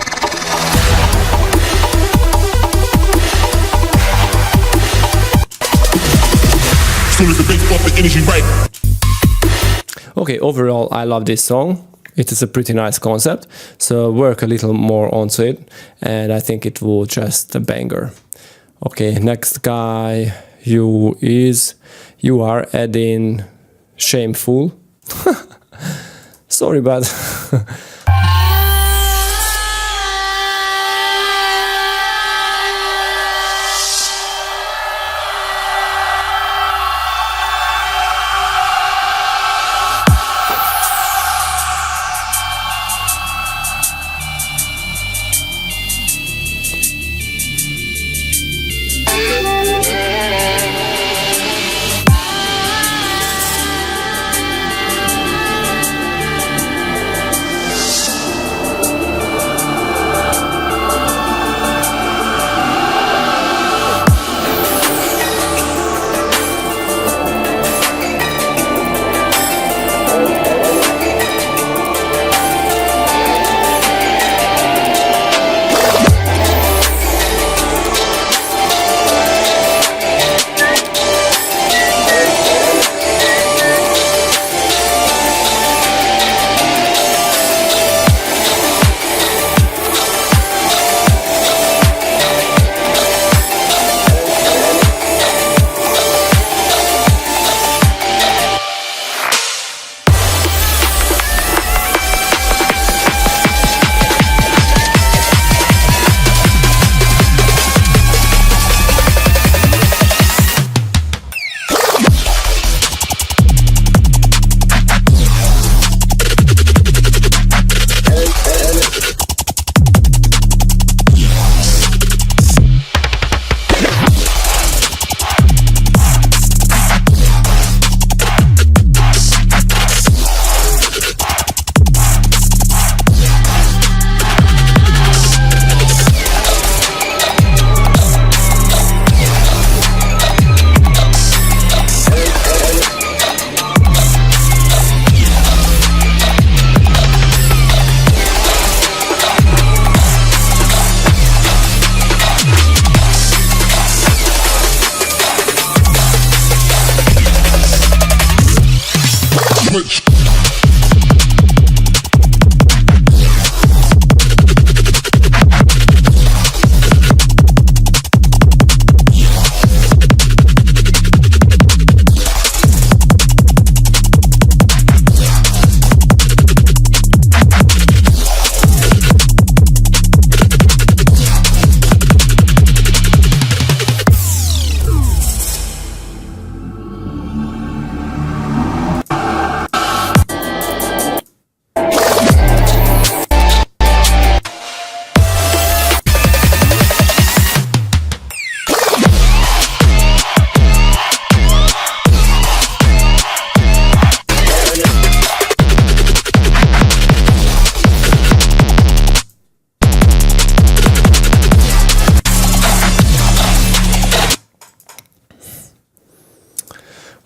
Okay, overall I love this song. It is a pretty nice concept, so work a little more onto it, and I think it will just a banger. Okay, next guy, you are Addin Shameful. Sorry, but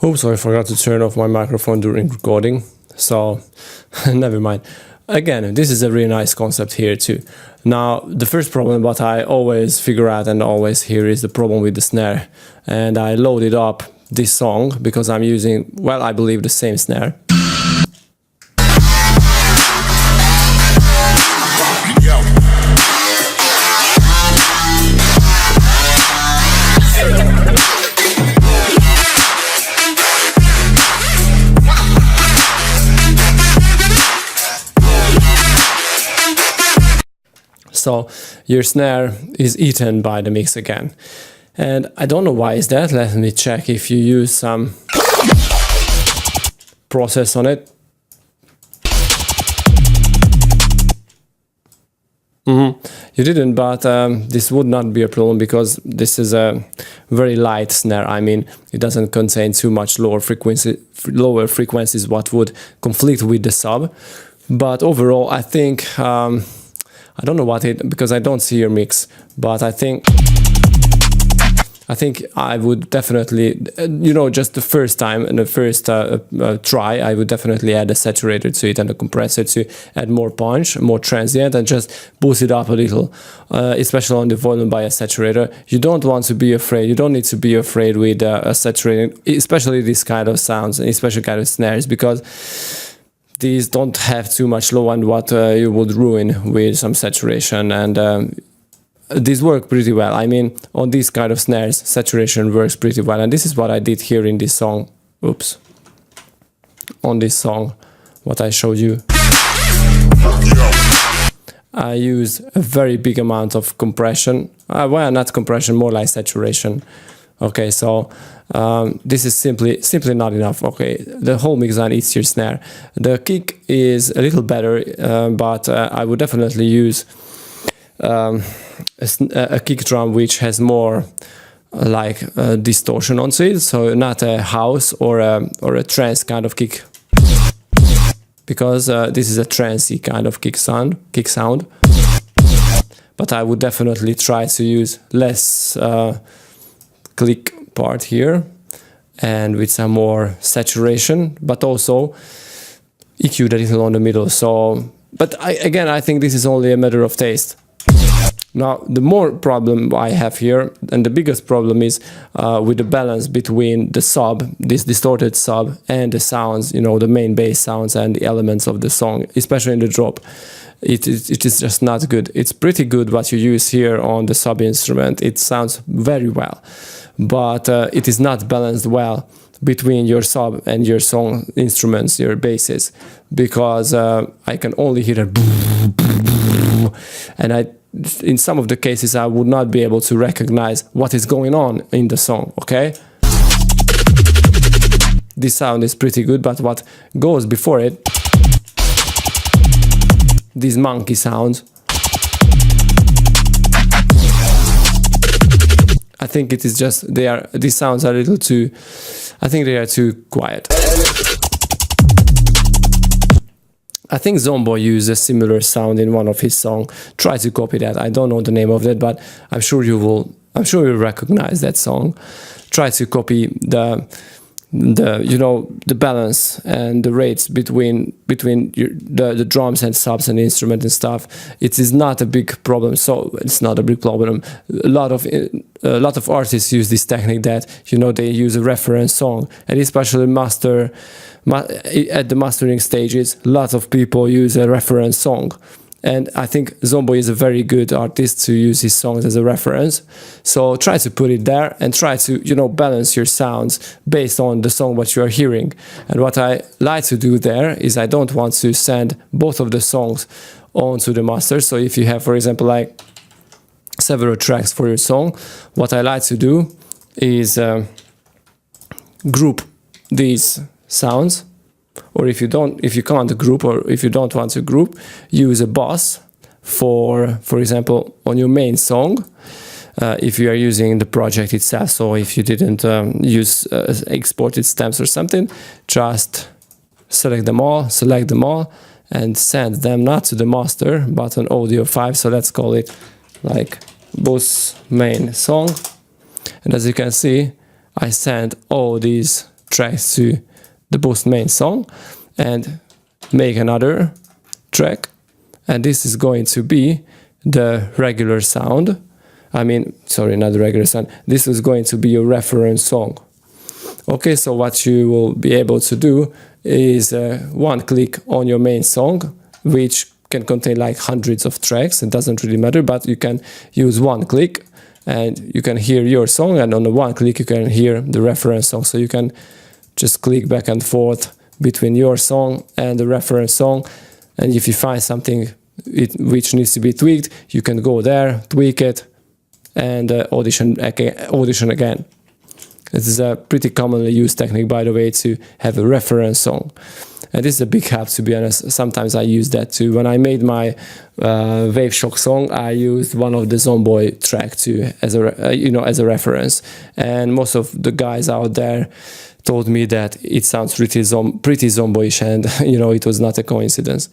Oops, I forgot to turn off my microphone during recording, so never mind. Again, this is a really nice concept here too. Now, the first problem what I always figure out and always hear is the problem with the snare. And I loaded up this song because I'm using, well, I believe the same snare. So your snare is eaten by the mix again. And I don't know why is that. Let me check if you use some process on it. You didn't, but this would not be a problem because this is a very light snare. I mean, it doesn't contain too much lower frequencies what would conflict with the sub. But overall, I think I don't know what it, because I don't see your mix, but I think I would definitely, you know, just the first time and the first try, I would definitely add a saturator to it and a compressor to add more punch, more transient, and just boost it up a little, especially on the volume by a saturator. You don't want to be afraid, you don't need to be afraid with a saturator, especially this kind of sounds, and especially kind of snares, because these don't have too much low end what you would ruin with some saturation, and these work pretty well. I mean, on these kind of snares, saturation works pretty well, and this is what I did here in this song. Oops. On this song, what I showed you. I use a very big amount of compression. Well, not compression, more like saturation. Okay, so this is simply not enough. Okay, the whole mix line eats your snare. The kick is a little better, but I would definitely use a kick drum which has more like distortion onto it, so not a house or a trance kind of kick, because this is a trancey kind of kick sound. But I would definitely try to use less click part here and with some more saturation, but also EQ a little on the middle. So, but I think this is only a matter of taste. Now, the more problem I have here, and the biggest problem is with the balance between the sub, this distorted sub, and the sounds, you know, the main bass sounds and the elements of the song, especially in the drop. It is just not good. It's pretty good what you use here on the sub instrument. It sounds very well, but it is not balanced well between your sub and your song instruments, your basses, because I can only hear it, and in some of the cases I would not be able to recognize what is going on in the song. Okay, this sound is pretty good, but what goes before it, these monkey sounds, I think it is just these sounds are a little too, I think they are too quiet. I think Zombo used a similar sound in one of his songs. Try to copy that. I don't know the name of that, but I'm sure you'll recognize that song. Try to copy the you know, the balance and the rates between the drums and subs and instrument and stuff. It is not a big problem. So it's not a big problem. A lot of artists use this technique that, you know, they use a reference song, and especially at the mastering stages, lots of people use a reference song. And I think Zombo is a very good artist to use his songs as a reference. So try to put it there and try to, you know, balance your sounds based on the song what you are hearing. And what I like to do there is I don't want to send both of the songs onto the master. So if you have, for example, like several tracks for your song, what I like to do is group these sounds. Or if you can't group, or if you don't want to group, use a bus for example, on your main song. If you are using the project itself, so if you didn't use exported stems or something, just select them all, and send them not to the master, but an audio 5. So let's call it like bus main song. And as you can see, I send all these tracks to the Boss main song and make another track, and this is going to be the regular sound. I mean, sorry, not the regular sound. This is going to be your reference song. Okay, so what you will be able to do is one click on your main song, which can contain like hundreds of tracks. It doesn't really matter, but you can use one click and you can hear your song, and on the one click you can hear the reference song. So you can just click back and forth between your song and the reference song, and if you find something which needs to be tweaked, you can go there, tweak it, and audition again. This is a pretty commonly used technique, by the way, to have a reference song. And this is a big help, to be honest. Sometimes I use that too. When I made my Wave Shock song, I used one of the Zomboy track too as a reference. And most of the guys out there told me that it sounds pretty Zomboyish, and it was not a coincidence.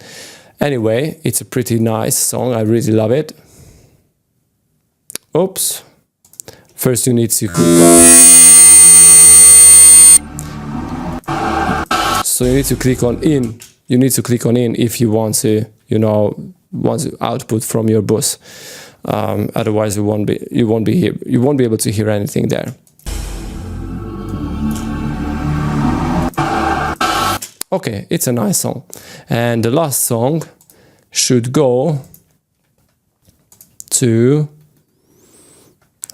Anyway, it's a pretty nice song. I really love it. Oops. First you need to So you need to click on in. You need to click on in if you want to, want to output from your bus. Otherwise, you won't be able to hear anything there. Okay, it's a nice song, and the last song should go to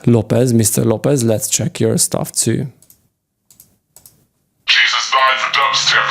Lopez, Mr. Lopez. Let's check your stuff too. Jesus died for dubstep.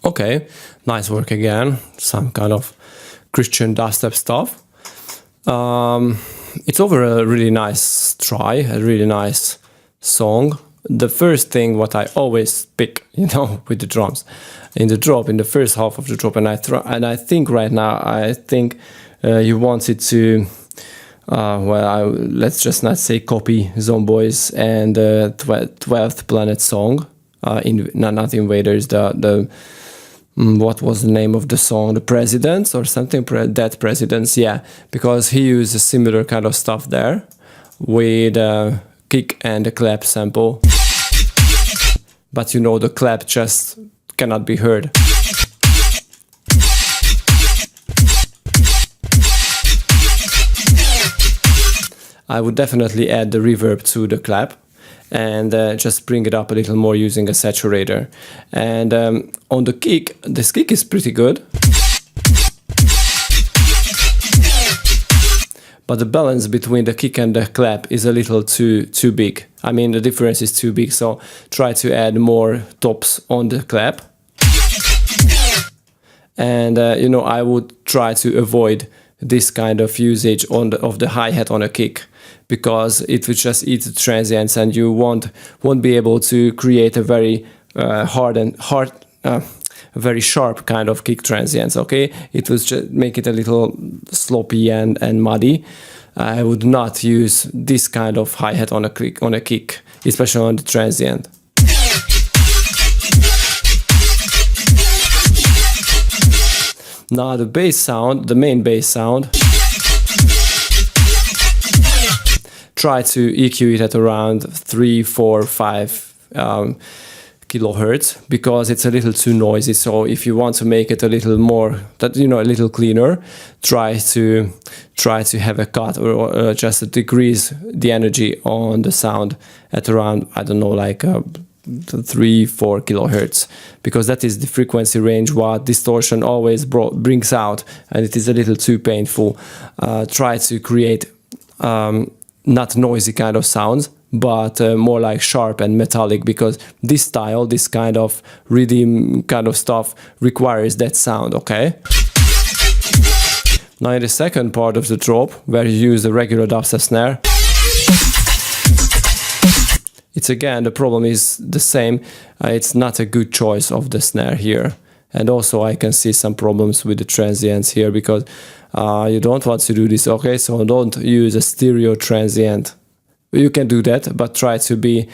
Okay, nice work again. Some kind of Christian dubstep stuff. It's over a really nice try, a really nice song, the first thing what I always pick, with the drums, in the drop, in the first half of the drop, and I think right now, I think you wanted to, let's just not say copy Zomboys and 12th Planet song, not Invaders, the what was the name of the song, The Presidents or something, Dead Presidents, yeah, because he used a similar kind of stuff there with a kick and a clap sample, but the clap just cannot be heard. I would definitely add the reverb to the clap and just bring it up a little more using a saturator. And on the kick, this kick is pretty good, but the balance between the kick and the clap is a little too big. I mean, the difference is too big, so try to add more tops on the clap. And I would try to avoid this kind of usage of the hi-hat on a kick, because it would just eat the transients, and you won't be able to create a very very sharp kind of kick transients. Okay, it would just make it a little sloppy and muddy. I would not use this kind of hi-hat on a kick, especially on the transient. Now the bass sound, the main bass sound, try to EQ it at around 3, 4, 5 kilohertz, because it's a little too noisy. So if you want to make it a little more, a little cleaner, try to have a cut or just decrease the energy on the sound at around, I don't know, like 3, 4 kilohertz, because that is the frequency range what distortion always brings out, and it is a little too painful. Try to create not noisy kind of sounds, but more like sharp and metallic, because this style, this kind of rhythm kind of stuff requires that sound, okay? Now in the second part of the drop, where you use the regular dubstep snare, it's again, the problem is the same. It's not a good choice of the snare here. And also I can see some problems with the transients here, because you don't want to do this, okay? So don't use a stereo transient. You can do that, but try to be...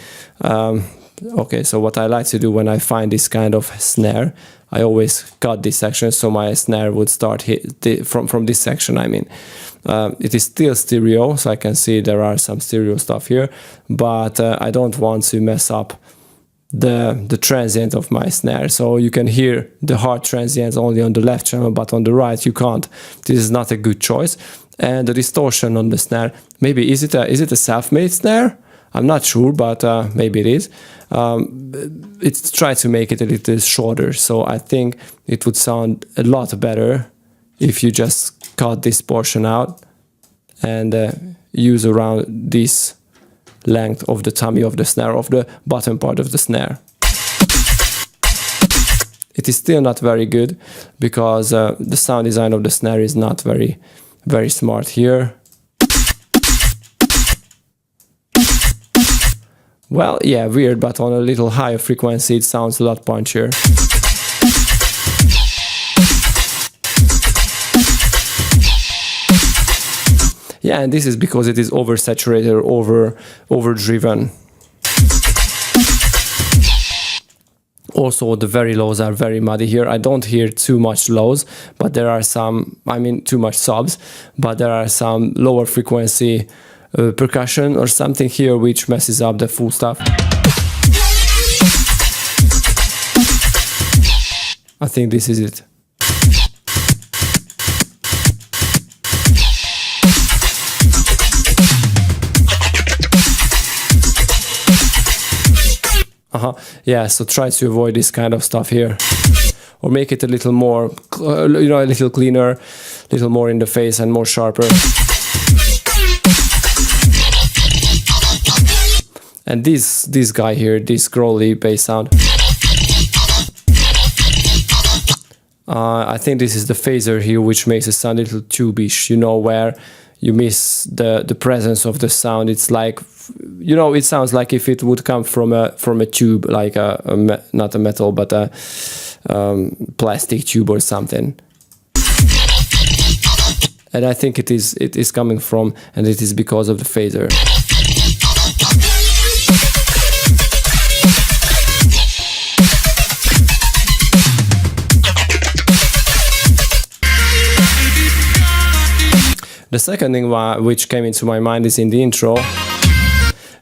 okay, so what I like to do when I find this kind of snare, I always cut this section, so my snare would start from this section, I mean. It is still stereo, so I can see there are some stereo stuff here, but I don't want to mess up the transient of my snare. So you can hear the hard transient only on the left channel, but on the right you can't. This is not a good choice. And the distortion on the snare, maybe is it a self-made snare? I'm not sure, but maybe it is. It's try to make it a little shorter, so I think it would sound a lot better if you just cut this portion out and use around this length of the tummy of the snare, of the bottom part of the snare. It is still not very good, because the sound design of the snare is not very, very smart here. Well, yeah, weird, but on a little higher frequency it sounds a lot punchier. Yeah, and this is because it is oversaturated or overdriven. Also, the very lows are very muddy here. I don't hear too much lows, but there are some, too much subs, but there are some lower frequency percussion or something here which messes up the full stuff. I think this is it. Yeah, so try to avoid this kind of stuff here, or make it a little more, a little cleaner, a little more in the face and more sharper. And this guy here, this growly bass sound, I think this is the phaser here, which makes it sound a little tube-ish, where you miss the presence of the sound. It's like, you know, it sounds like if it would come from a tube, like not a metal but a plastic tube or something. And I think it is coming from, and it is because of the phaser. The second thing which came into my mind is in the intro.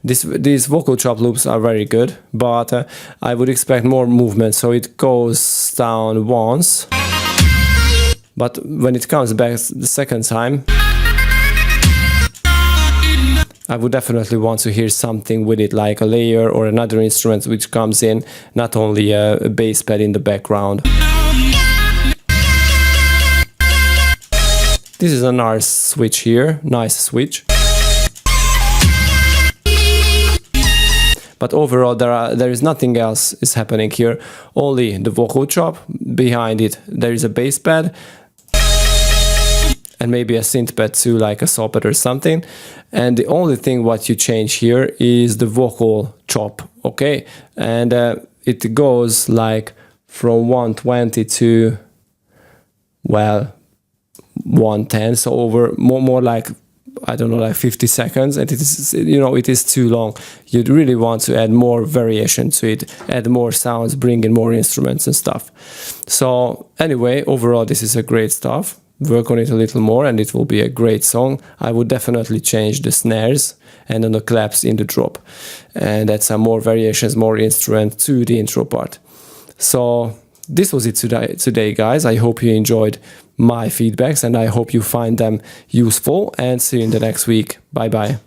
These vocal chop loops are very good, but I would expect more movement. So it goes down once, but when it comes back the second time, I would definitely want to hear something with it, like a layer or another instrument which comes in, not only a bass pad in the background. This is a nice switch here, nice switch. But overall there is nothing else is happening here, only the vocal chop. Behind it there is a bass pad and maybe a synth pad too, like a saw pad or something. And the only thing what you change here is the vocal chop, okay? And it goes like from 120 to, well, 110, so over more like, I don't know, like 50 seconds, and it is, you know, it is too long. You'd really want to add more variation to it, add more sounds, bring in more instruments and stuff. So anyway, overall this is a great stuff. Work on it a little more and it will be a great song. I would definitely change the snares and then the claps in the drop and add some more variations, more instrument to the intro part. So this was it today, guys. I hope you enjoyed my feedbacks and I hope you find them useful, and see you in the next week. Bye bye.